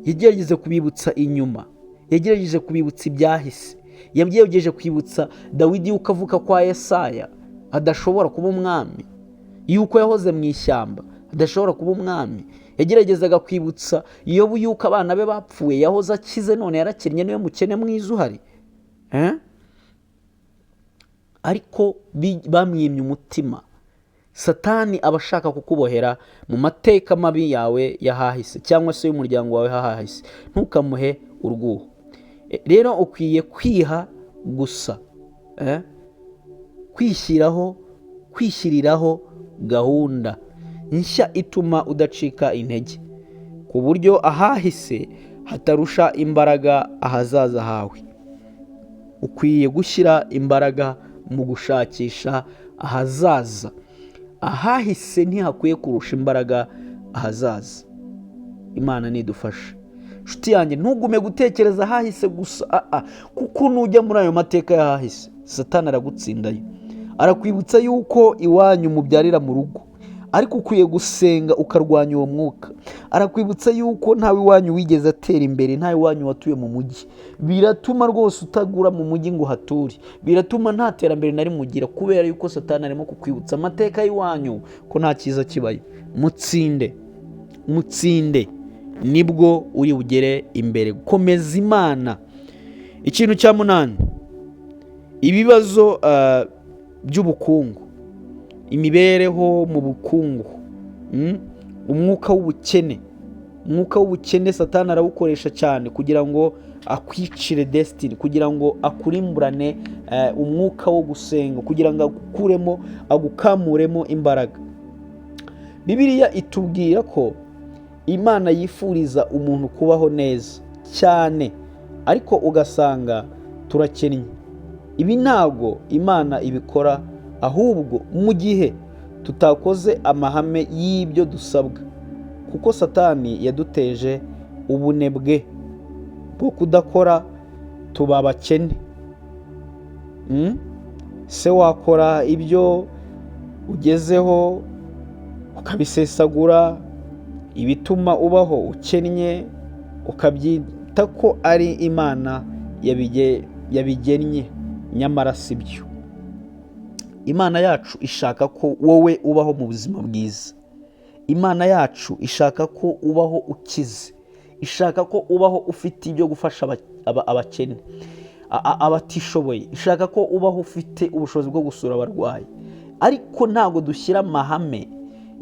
yagerageje kubibutsa inyuma, yagerageje kubibutsa ibyahise, yagerageje kwibutsa Dawidi yuko avuka kwa Yesaya adashobora kuba umwami, yuko yahoze mu ishyamba adashobora kuba umwami. Yageragezaga kwibutsa Yobu yuko abana be bapfuye, yahoze akize none yarakennye, niwe mukene mwiza uhari. Ariko bamwimye umutima. Satani aba ashaka kukubohera mu mateka mabi yawe y'ahahise, cyangwa se y'umuryango wawe hahahise, ntukamuhe urwuho. Rero ukwiye kwiha gusa, kwishyiriraho gahunda nshya ituma udacika intege, ku buryo ahahise hatarusha imbaraga ahazaza hawe. Ukwiye gushyira imbaraga mu gushakisha ahazaza. Ahahise ntihakwiye kurusha imbaraga ahazaza. Imana nidufashe. Nshuti yanjye, ntugume gutekereza ahahise gusa, kuko nujya muri ayo mateka y'ahahise, Satani aragutsindayo. Arakwibutsa yuko iwanyu mubyarira mu rugo, ariko ukwiye gusenga ukarwanya uwo mwuka. Arakwibutsa yuko ntawe iwanyu wigeze atera imbere, ntawe iwanyu watuye mu mujyi. Biratuma rwose utagura mu mujyi ngo uhature, biratuma nta terambere nari mugira, kubera yuko Satani arimo kukwibutsa amateka y'iwanyu ko nta cyiza kibaye. Mutsinde, nibwo uri bugere imbere. Komeza Imana. Ikintu cya 8, ibibazo by'ubukungu, imibereho mu bukungu, umwuka w'ubukene Satani arawukoresha cyane kugira ngo akwicire destiny, kugira ngo akurimburane umwuka wo gusenga, kugira ngo agukamuremo imbaraga. Bibiliya itubwira ko Imana yifuriza umuntu kubaho neza cyane, ariko ugasanga turakennye. Ibi ntabwo Imana ibikora, ahubwo mu gihe tutakoze amahame y'ibyo dusabwa, kuko Satani yaduteje ubunebwe bwo kudakora, tuba abakene. Se wakora ibyo ugezeho ukabisesagura, ibituma ubaho ukennye, ukabyita ko ari Imana yabigennye, nyamara si byo. Imana yacu ishaka ko wowe ubaho mu buzima bwiza. Imana yacu ishaka ko ubaho ukize, ishaka ko ubaho ufite ibyo gufasha abakene, abatishoboye, ishaka ko ubaho ufite ubushobozi bwo gusura abarwayi. Ariko ntabwo dushyira amahame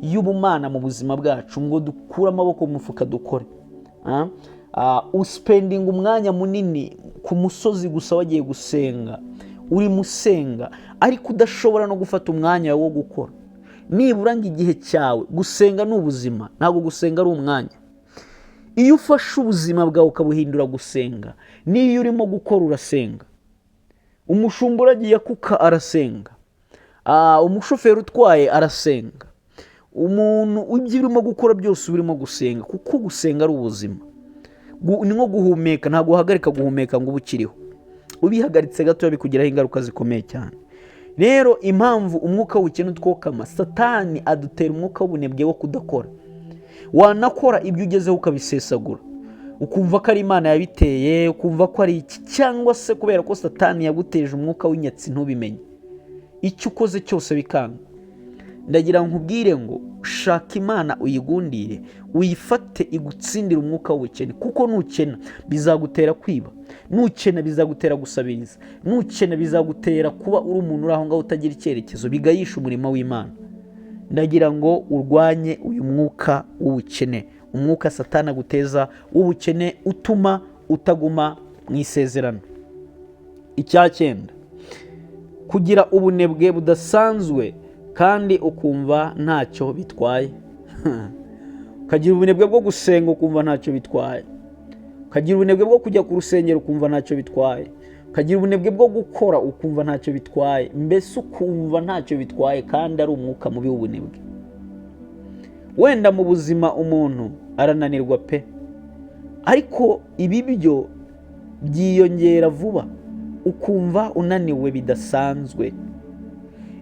y'ubumana mu buzima bwacu ngo dukure amaboko mu mufuka dukore. Uspending umwanya munini ku musozi gusa wagiye gusenga, uri musenga, ariko udashobora no gufata umwanya wo gukora. Nibura ngo igihe cyawe, gusenga ni ubuzima, ntabwo gusenga ari umwanya. Iyo ufashe ubuzima bwawe ukabuhindura gusenga, n'iyo urimo gukora urasenga. Umushumba uragiye kuka arasenga, umushoferi utwaye arasenga, umuntu ibyo urimo gukora byose urimo gusenga, kuko gusenga ari ubuzima. Ni nko guhumeka, ntabwo uhagarika guhumeka ngo ubukiriho, ubihagaritse gato bikugiraho ingaruka zikomeye cyane. Rero impamvu umwuka w'ubukene utwokama, Satani adutera umwuka w'ubunebwe wo kudakora. Wanakora ibyo ugezeho ukabisesagura, ukumva ko ari Imana yabiteye, ukumva ko ari iki, cyangwa se kubera ko Satani yaguteje umwuka w'inyatsi ntubimenye, icyo ukoze cyose bikanga. Ndagira nkubwire ngo shaka Imana uyigundire, uyifate igutsindira umwuka w'ubukene, kuko nukena bizagutera kwiba, nukena bizagutera gusabiriza, nukena bizagutera kuba uri umuntu uri aho ngaho utagira icyerekezo, bigayisha umurimo w'Imana. Ndagira ngo urwanye uyu mwuka w'ubukene, umwuka Satani aguteza w'ubukene utuma utaguma mu isezerano. Icya 9, kugira ubunebwe budasanzwe kandi ukumva ntacyo bitwaye. Ukagira ubunebwe bwo gusenga ukumva ntacyo bitwaye. Ukagira ubunebwe bwo kujya ku rusengero ukumva ntacyo bitwaye. Ukagira ubunebwe bwo gukora ukumva ntacyo bitwaye. Mbese ukumva ntacyo bitwaye kandi ari umwuka mubi w'ubunebwe. Wenda mu buzima umuntu arananirwa pe, ariko ibi byo byiyongera vuba ukumva unaniwe bidasanzwe.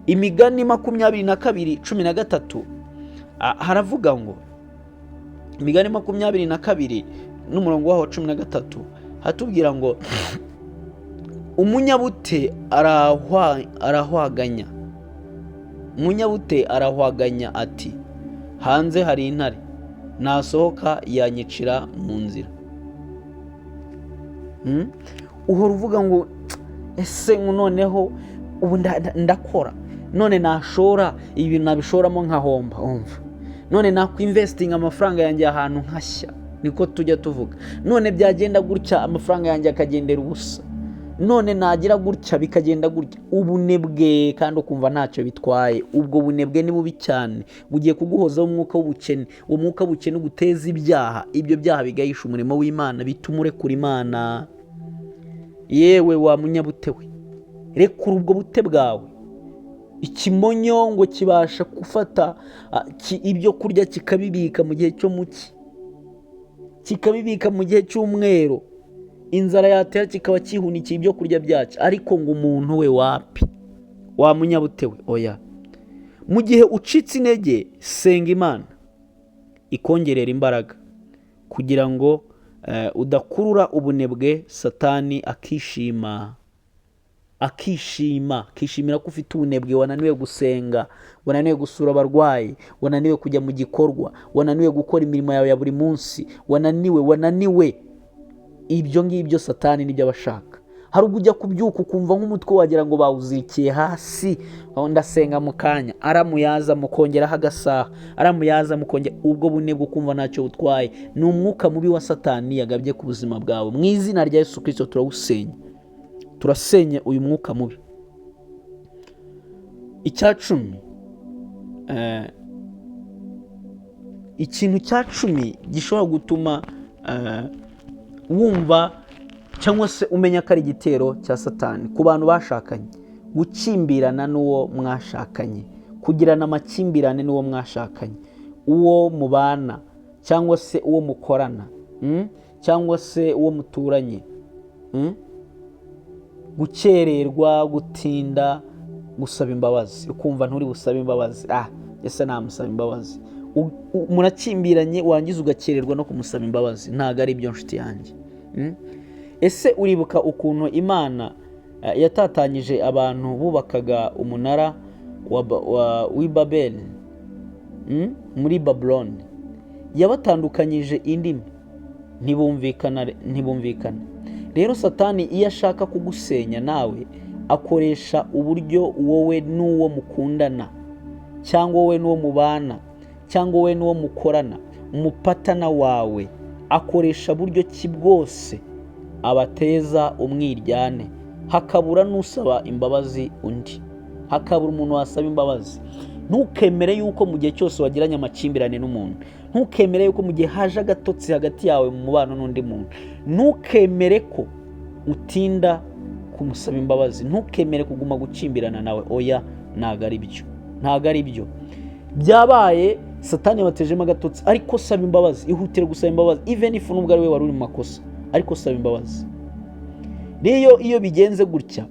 Imigani 22:13 haravuga ngo, Imigani 22 n'umurongo waho 13 hatubwira ngo umunyabute arahwaganya. Umunyabute arahwaganya ati hanze hari intare, nasohoka yanyicira mu nzira. Uhora uvuga ngo ese noneho ubu ndakora, none nashora ibi nabishoramo nkahomba, none nakwinvestinga amafaranga yanjye ahantu nkashya, niko tujya tuvuga. None byagenda gutya amafaranga yanjye akagendera ubusa, none nagira gutya bikagenda gutya. Ubunebwe kandi ukumva ntacyo bitwaye. Ubwo bunebwe ni bubi cyane, bugiye kuguhozaho umwuka w'ubukene. Uwo mwuka w'ubukene uguteza ibyaha, ibyo byaha bigahisha umurimo w'Imana, bituma urekura Imana. Yewe wa munyabute we, rekura ubwo bute bwawe. Ikimonyo ngo kibasha gufata ibyo kurya kikabibika mu gihe cyo muki, kikabibika mu gihe cy'umwero. Inzara yatera kikaba kihunikiye ibyo kurya byacyo, ariko ngo umuntu we wapi, wa munyabute we, oya. Mu gihe ucitse intege, senga Imana ikongerera imbaraga kugira ngo udakurura ubunebwe. Satani akishimira ko ufite ubunebwe. Wananiwe gusenga, wananiwe gusura abarwayi, wananiwe kujya mu gikorwa, wananiwe gukora imirimo yawe ya buri munsi, wananiwe. Ibyo ngibyo Satani nibyo abashaka. Hari ubwo ujya kubyuka ukumva nk'umutwe wagira ngo bawuzirikiye hasi, ndasenga mu kanya, aramuyaza mukongeraho agasaha, aramuyaza mukongera. Ubwo bunebwe ukumva ntacyo butwaye, ni umwuka mubi wa Satani yagabye ku buzima bwawe. Mu izina rya Yesu Kristo turasenye uyu mwuka mubi. Icyacumi, ikintu cya cumi gishobora gutuma wumva cyangwa se umenya ko ari igitero cya Satani ku bantu bashakanye: gukimbirana n'uwo mwashakanye, kugirana amakimbirane n'uwo mwashakanye, uwo mubana cyangwa se uwo mukorana, cyangwa se uwo muturanye, gukererwa, gutinda, gusaba imbabazi. Ukumva nturi busaba imbabazi, ese namusaba imbabazi. Murakimbiranye warangiza ugakererwa no kumusaba imbabazi. Ntago ari byo nshuti yanjye. Ese uribuka ukuntu Imana yatatanyije abantu bubakaga umunara w'i Babeli muri Babylon? Yabatandukanyije indimi, ntibumvikana. Rero Satani iyo ashaka kugusenya nawe akoresha uburyo wowe n'uwo mukundana, cyangwa wowe n'uwo mubana, cyangwa wowe n'uwo mukorana, umupatana wawe, akoresha buryo ki bwose abateza umwiryane. Hakabura n'usaba imbabazi undi, hakabura umuntu wasaba imbabazi. Ntukemere yuko mu gihe cyose wagiranye amakimbirane n'umuntu, ntukemere yuko mu gihe haje agatotsi hagati yawe mu mubano n'undi muntu, ntukemere ko utinda kumusaba imbabazi, ntukemere kuguma gukimbirana nawe. Oya, ntago ari byo. Byabaye Satani yabatejemo agatotsi, ariko saba imbabazi, ihutire gusaba imbabazi, even if nubwo ari we wari uri mu makosa, ariko saba imbabazi. Rero iyo bigenze gutya,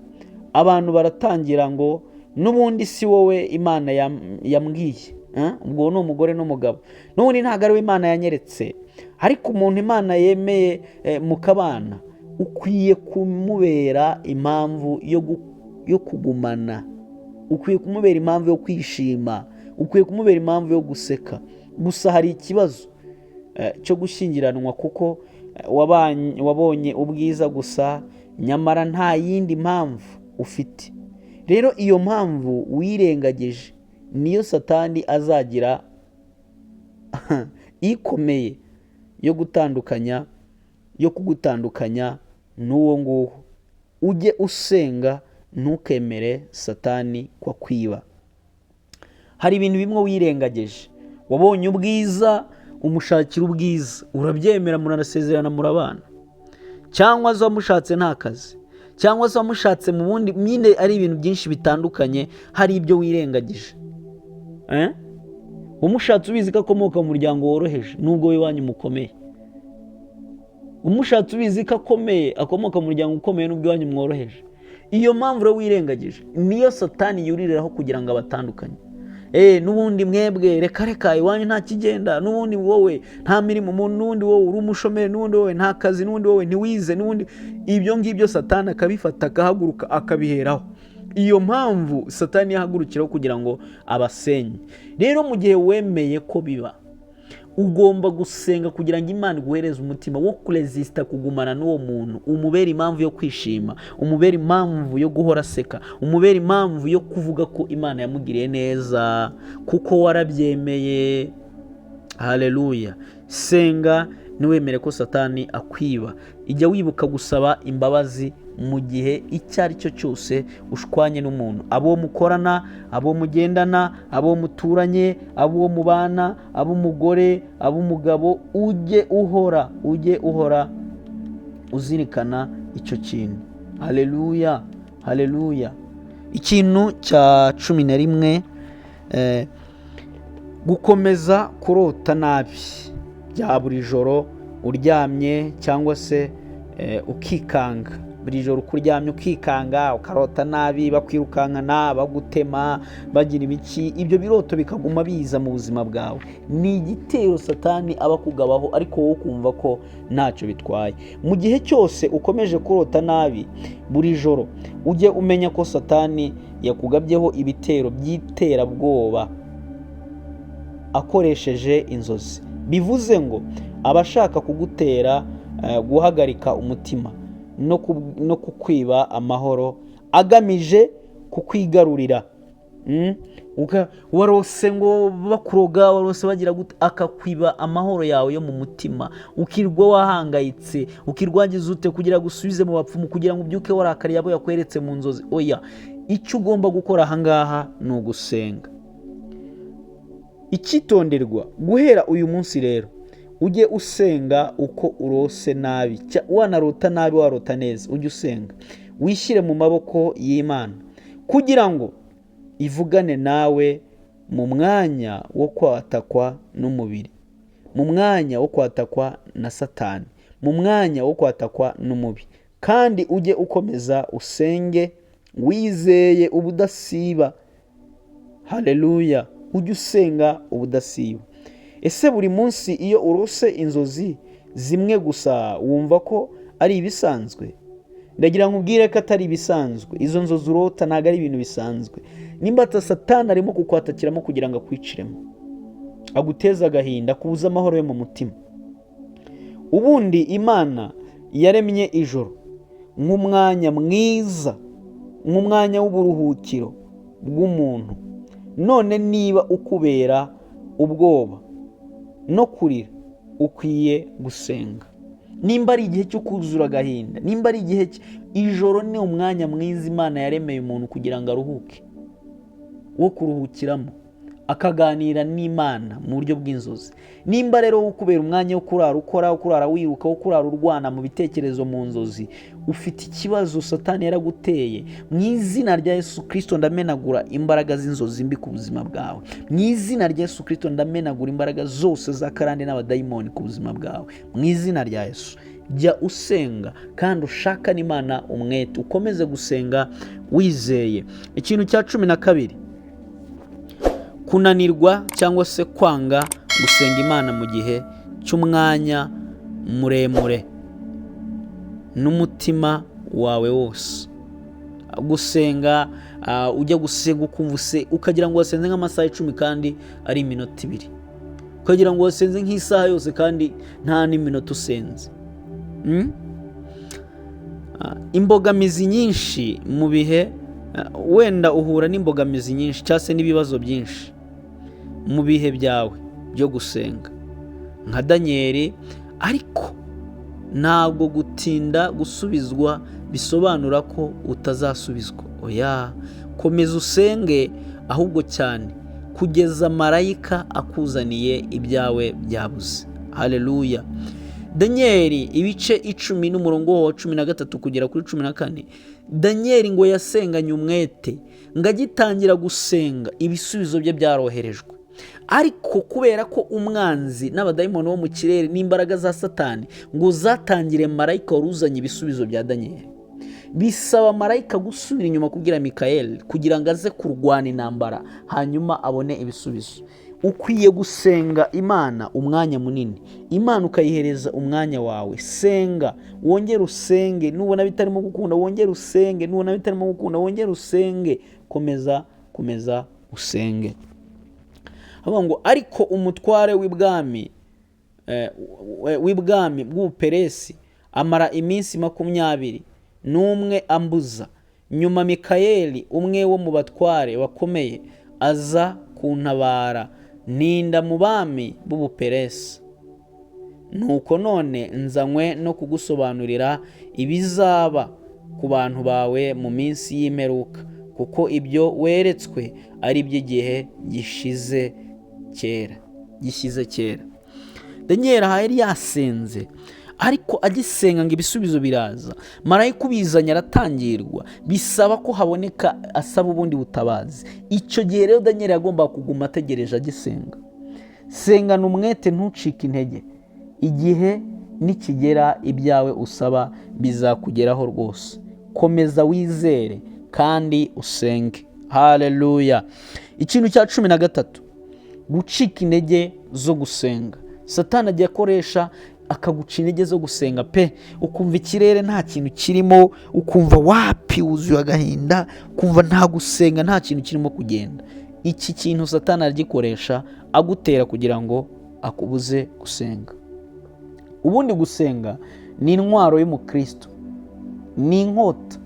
abantu baratangira ngo n'ubundi si wowe Imana yambwiye, ubwo ni umugore n'umugabo, n'ubundi ntabwo ari we Imana yanyeretse. Ariko umuntu Imana yemeye mukabana, ukwiye kumubera impamvu yo kugumana, ukwiye kumubera impamvu yo kwishima, ukwiye kumubera impamvu yo guseka. Gusa hari ikibazo cyo gushyingiranwa, kuko wabonye ubwiza gusa, nyamara nta yindi mpamvu ufite. Rero iyo mpamvu wirengagije niyo Satani azagira ikomeye yo kugutandukanya n'uwo nguwo. Ujye usenga ntukemere satani ko akwiba. Hari ibintu bimwe wirengagije, wabonye ubwiza umushakira ubwiza, urabyemera, muranasezerana, murabana, cyangwa se wamushatse nta kazi, cyangwa se wamushatse mu bundi, nyine ari ibintu byinshi bitandukanye, hari ibyo wirengagije. Umushatse ubizi ko akomoka mu muryango woroheje nubwo we iwanyu mukomeye, umushatse ubizi ko akomoka mu muryango ukomeye nubwo iwanyu mworoheje. Iyo mpamvu rero wirengagije niyo satani yuririraho kugira ngo abatandukanye. N'ubundi mwebwe reka iwanyu nta kigenda, n'ubundi wowe nta mirimo, n'ubundi wowe uri umushomeri, n'ubundi wowe nta kazi, n'ubundi wowe ntiwize, n'ubundi ibyo ngibyo satani akabifata akahaguruka akabiheraho. Iyo mpamvu satani yahagurukiraho kugira ngo abasenye. Rero mu gihe wemeye ko biba, ugomba gusenga kugira ngo Imana iguhereze umutima wo kuresista kugumana n'uwo muntu, umubera impamvu yo kwishima, umubera impamvu yo guhora aseka, umubera impamvu yo kuvuga ko Imana yamugiriye neza kuko warabyemeye. Haleluya. Senga ntiwemere ko satani akwiba. Ijya wibuka gusaba imbabazi mu gihe icyo ari cyo cyose ushwanye n'umuntu, abo mukorana, abo mugendana, abo muturanye, abo mubana, abo umugore, abo umugabo. ujye uhora uzirikana icyo kintu. Haleluya, haleluya. Ikintu cya 11, gukomeza kurota nabi bya buri joro uryamye, cyangwa se ukikanga. Buri joro ukuryamye ukikanga, ukarota nabi, bakwirukankana, bagutema, bagira ibiki, ibyo biroto bikaguma biza mu buzima bwawe. Ni igitero satani aba kugabaho, ariko wowe ukumva ko ntacyo bitwaye. Mu gihe cyose ukomeje kurota nabi buri joro, ujye umenya ko satani yakugabyeho ibitero by'iterabwoba akoresheje inzozi. Bivuze ngo abashaka kugutera guhagarika umutima no kukwiba amahoro agamije kukwigarurira. Warose ngo bakuroga, warose bagira gute, akakwiba amahoro yawe yo mu mutima, ukirwa wahangayitse, ukirwagiza ute kugira gusubize mu bapfumu, kugira ngo ubyuke warakariye abo yakweretse mu nzozi. Oya, icyo ugomba gukora ahangaha ni ugusenga. Icyitonderwa, guhera uyu munsi rero ujye usenga uko urose nabi, wanarota nabi warota neza, ujye usenga, wishyire mu maboko y'Imana kugira ngo ivugane nawe mu mwanya wo kwatakwa n'umubiri, mu mwanya wo kwatakwa na satani, mu mwanya wo kwatakwa n'umubi. Kandi ujye ukomeza usenge wizeye ubudasiba. Haleluya. Ujye usenga ubudasiba. Ese buri munsi iyo urose inzozi zimwe gusa wumva ko ari ibisanzwe? Ndagira ngo ubwire ko atari ibisanzwe. Izo nzozi urota ntabwo ari ibintu bisanzwe. Nimba satani arimo kukwatakiramo kugira ngo akwiciremo, aguteze agahinda, akubuze amahoro yo mu mutima. Ubundi Imana yaremye ijoro nk'umwanya mwiza, nk'umwanya w'uburuhukiro bw'umuntu. None niba ukubera ubwoba no kurira, ukwiye gusenga. Nimba ari igihe cyo kuzura agahinda, nimba ari igihe ijoro ni umwanya mwiza Imana yaremeye umuntu kugira ngo aruhuke, wo kuruhukiramo, akaganira n'Imana mu buryo bw'inzozi. Nimba rero ukubera umwanya wo kurara ukora, kurara wiruka, wo kurara urwana mu bitekerezo mu nzozi, ufite ikibazo satani yaraguteye. Mu izina rya Yesu Kristo ndamenagura imbaraga z'inzozi mbi ku buzima bwawe. Mu izina rya Yesu Kristo ndamenagura imbaraga zose za karande n'abadayimoni ku buzima bwawe. Mu izina rya Yesu, jya usenga kandi ushaka n'Imana umwete, ukomeze gusenga wizeye. Ikintu cya 12, kunanirwa cyangwa se kwanga gusenga Imana mu gihe cy'umwanya muremure n'umutima wawe wose. Gusenga, ujya gusenga ukumva ukagira ngo wasenze nk'amasaha 10 kandi ari iminota 2, ukagira ngo wasenze nk'isaha yose kandi nta n'iminota usenze. Imbogamizi nyinshi mu bihe, wenda uhura n'imbogamizi nyinshi cyangwa se n'ibibazo byinshi mu bihe byawe byo gusenga nka Daniel, ariko ntabwo gutinda gusubizwa bisobanura ko utazasubizwa. Oya, komeza usenge ahubwo cyane kugeza marayika akuzaniye ibyawe byabuze. Haleluya. Danieli ibice 10 n'umurongo wa 13 kugera kuri 14. Danieli ngo yasenganye umwete, ngo agitangira gusenga ibisubizo bye byaroherejwe. Ariko kubera ko umwanzi n'abadayimoni bo mu kirere n'imbaraga za Satani ngo zatangire marayika waruzanye ibisubizo bya Danieli, bisaba marayika gusubira inyuma kubwira Mikayeli kugira ngo aze kurwana intambara hanyuma abone ibisubizo. Ukwiye gusenga Imana umwanya munini, Imana ukayihereza umwanya wawe. Senga, wongere usenge, nubona bitarimo gukunda wongere usenge, nubona bitarimo gukunda wongere usenge. Komeza usenge. Havuga ngo ariko umutware w'ibwami bw'Ubuperesi amara iminsi 21 ambuza. Nyuma Mikayeli umwe wo mu batware bakomeye aza kuntabara, ninda mu bami b'Ubuperesi. Nuko none nzanywe no kugusobanurira ibizaba ku bantu bawe mu minsi y'imperuka, kuko ibyo weretswe ari by'igihe gishize kera. Danieli yari yasenze, ariko agisenga ngo ibisubizo biraza, marayika ubizanye aratangirwa, bisaba ko haboneka asaba ubundi butabazi. Icyo gihe rero Danieli yagomba kuguma ategereje agisenga. Sengana umwete, ntucike intege. Igihe nikigera ibyawe usaba bizakugeraho rwose. Komeza wizere kandi usenge. Haleluya. Ikintu cya 13, gucika intege zo gusenga. Satani agiye akoresha akaguca intege zo gusenga pe, ukumva ikirere nta kintu kirimo, ukumva wapi wuzuye agahinda, ukumva nta gusenga, nta kintu kirimo kugenda. Iki kintu Satani aragikoresha agutera kugira ngo akubuze gusenga. Ubundi gusenga ni intwaro y'umukristo, ni inkota,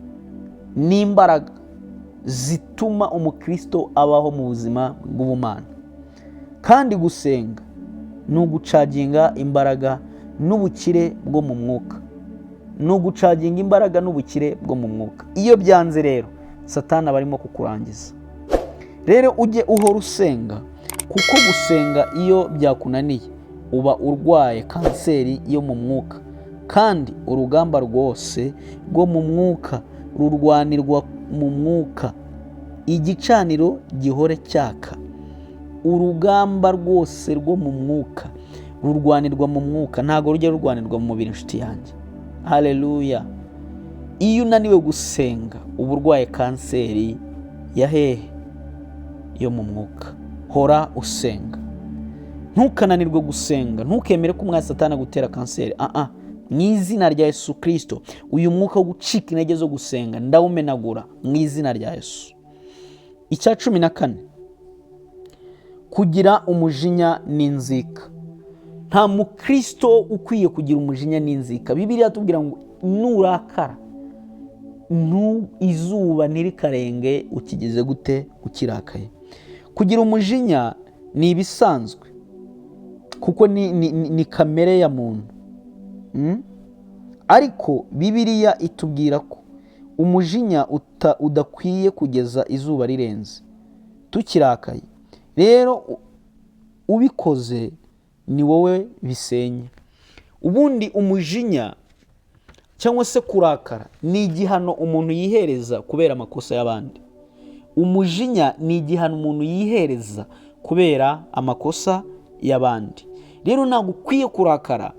ni imbaraga zituma umukristo abaho mu buzima bw'ubumana. Kandi gusenga ni ugucaginga imbaraga n'ubukire bwo mu mwuka. Iyo byanze rero Satani aba arimo kukurangiza. Rero ujye uhora usenga, kuko gusenga iyo byakunaniye uba urwaye kanseri yo mu mwuka. Kandi urugamba rwose rwo mu mwuka rurwanirwa mu mwuka. Igicaniro gihore cyaka. Urugamba rwose rwo mu mwuka rurwanirwa mu mwuka, ntago rujya rurwanirwa mu mubiri, inshuti yanjye. Haleluya. Iyo unaniwe gusenga uba urwaye kanseri ya hehe? Yo mu mwuka. Hora usenga, ntukananirwe gusenga, ntukemere ko umwanya Satani agutera kanseri. Mu izina rya Yesu Kristo, uyu mwuka wo gucika intege zo gusenga ndawumenagura mu izina rya Yesu. Icya 14, kugira umujinya n'inzika. Nta mukristo ukwiye kugira umujinya n'inzika. Bibiliya tubwira ngo nurakara izuba ntirikarenge ukigeze gute? Ukirakaye. Kugira umujinya ni ibisanzwe, kuko ni kamere ya muntu. Ariko Bibiliya itubwira ko umujinya udakwiye kugeza izuba rirenze tukirakaye. Rero ubikoze ni wowe bisenya. Ubundi umujinya cyangwa se kurakara ni igihano umuntu yihereza kubera amakosa y'abandi. Umujinya ni igihano umuntu yihereza kubera amakosa y'abandi. Rero ntabwo ukwiye kurakara,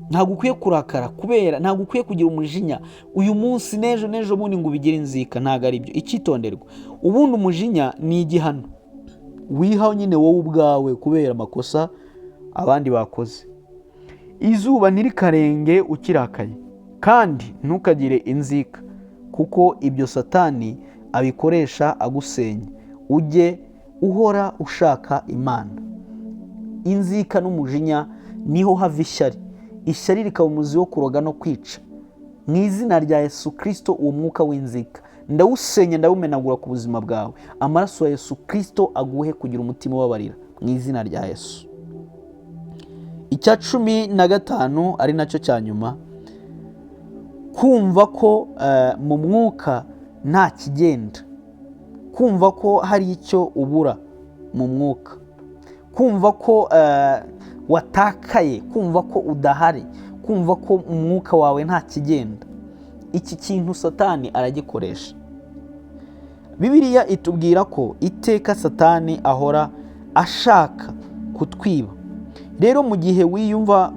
ntabwo ukwiye kurakara kubera, ntabwo ukwiye kugira umujinya uyu munsi n'ejo bundi ngo ubigire inzika. Ntabwo ari byo, icyitonderwa. Ubundi umujinya ni igihano wiha nyine wowe ubwawe kubera amakosa abandi bakoze. Izuba ntirikarenge ukirakaye, kandi ntukagire inzika, kuko ibyo Satani abikoresha agusenya. Ujye uhora ushaka Imana. Inzika n'umujinya niho hava ishyari. Ishyari rikaba umuzi wo kuroga no kwica. Mu izina rya Yesu Kristo, uwo mwuka w'inzika ndawusenya, ndawumenagura ku buzima bwawe. Amaraso ya Yesu Kristo aguhe kugira umutima ubabarira mu izina rya Yesu. icya 15 ari nacyo cya nyuma, kumva ko mu mwuka nta kigenda, kumva ko hari icyo ubura mu mwuka, kumva ko watakaye, kumva ko udahari, kumva ko umwuka wawe nta kigenda. Iki kintu Satani aragikoresha. Bibiliya itubwira ko iteka Satani ahora ashaka kutwiba. Rero mu gihe wiyumva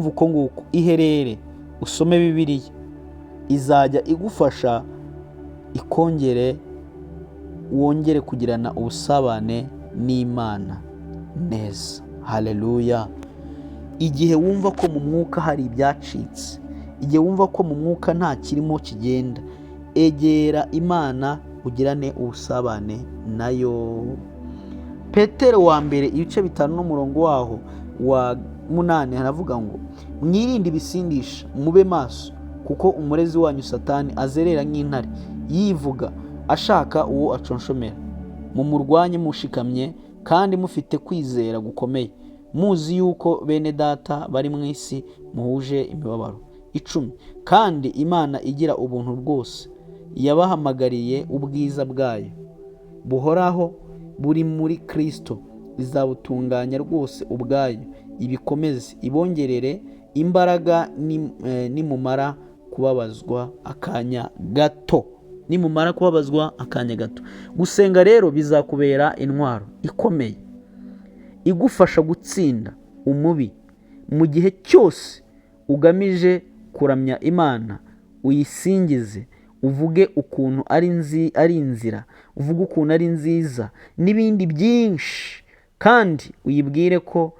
uko nguko, iherere usome Bibiliya, izajya igufasha ikongere wongere kugirana ubusabane n'Imana neza. Haleluya. Igihe wumva ko mu mwuka hari ibyacitse, igihe wumva ko mu mwuka nta kirimo kigenda, egera Imana ugirane ubusabane nayo. Petero wa mbere ibice 5 n'umurongo waho wa 8 haravuga ngo, mwirinde ibisindisha, mube maso, kuko umurezi wanyu Satani azerera nk'intare yivuga ashaka uwo aconshomera. Mumurwanye mushikamye kandi mufite kwizera gukomeye, muzi yuko bene data bari mu isi muhuje imibabaro. 10 kandi Imana igira ubuntu bwose yabahamagariye ubwiza bwayo buhoraho buri muri Kristo, izabutunganya rwose ubwayo, ibikomeze, ibongerere imbaraga nimumara kubabazwa akanya gato. Nimumara kubabazwa akanya gato. Gusenga rero bizakubera intwaro ikomeye igufasha gutsinda umubi. Mu gihe cyose ugamije kuramya Imana, uyisingize, uvuge ukuntu ari inzira, uvuge ukuntu ari nziza n'ibindi byinshi, kandi uyibwire ko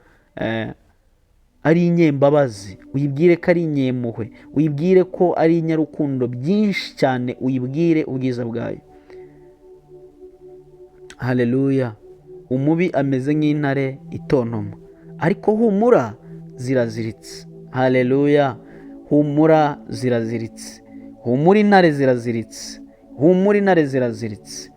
ari inyembabazi, uyibwire ko ari inyempuhwe, uyibwire ko ari inyarukundo byinshi cyane, uyibwire ubwiza bwayo. Haleluya. Umubi ameze nk'intare itontoma, ariko humura ziraziritse. Haleluya. Humura ziraziritse. Humura intare ziraziritse. Humura intare ziraziritse.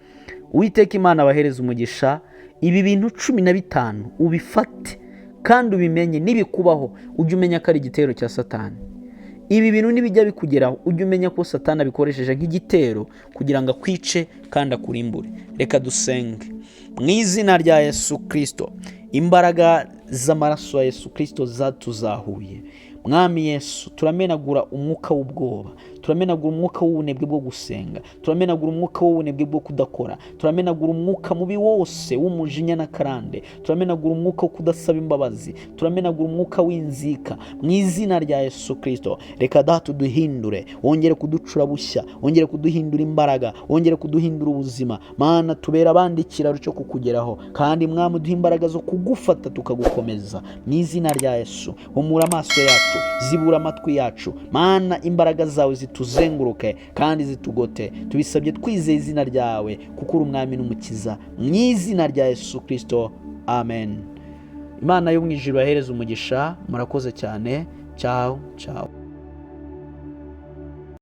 Uwiteka Imana abahereza umugisha. Ibi bintu 15 ubifate kandi ubimenye, nibikubaho ujye umenya ko ari igitero cya Satani. Ibi bintu nibijya bikugeraho ujye umenya ko Satani abikoresheje nk'igitero kugira ngo akwice kandi akurimbure. Reka dusenge. Mu izina rya Yesu Kristo, imbaraga z'amaraso ya Yesu Kristo zatuzahuye. Mwami Yesu, turamenagura umwuka w'ubwoba, turamenagura umwuka w'ubunebwe bwo gusenga, turamenagura umwuka w'ubunebwe bwo kudakora, turamenagura umwuka mubi wose w'umujinya na karande, turamenagura umwuka wo kudasaba imbabazi, turamenagura umwuka w'inzika. Mu izina rya Yesu Kristo, reka Data uduhindure, wongere kuducura bushya, wongere kuduhindura imbaraga, wongere kuduhindura ubuzima. Mana, tubera abandi ikiraro cyo kukugeraho, kandi Mwami uduhe imbaraga zo kugufata tukagukomeza. Mu izina rya Yesu, humura amaso yacu, zibura amatwi yacu. Mana, imbaraga zawe zituzenguruke kandi zitugote. Tubisabye twizeye izina ryawe, kuko uri umwami n'umukiza. Mu izina rya Yesu Kristo, amen. Imana yo mu ijuru yahereza umugisha. Murakoze cyane. Ciao ciao.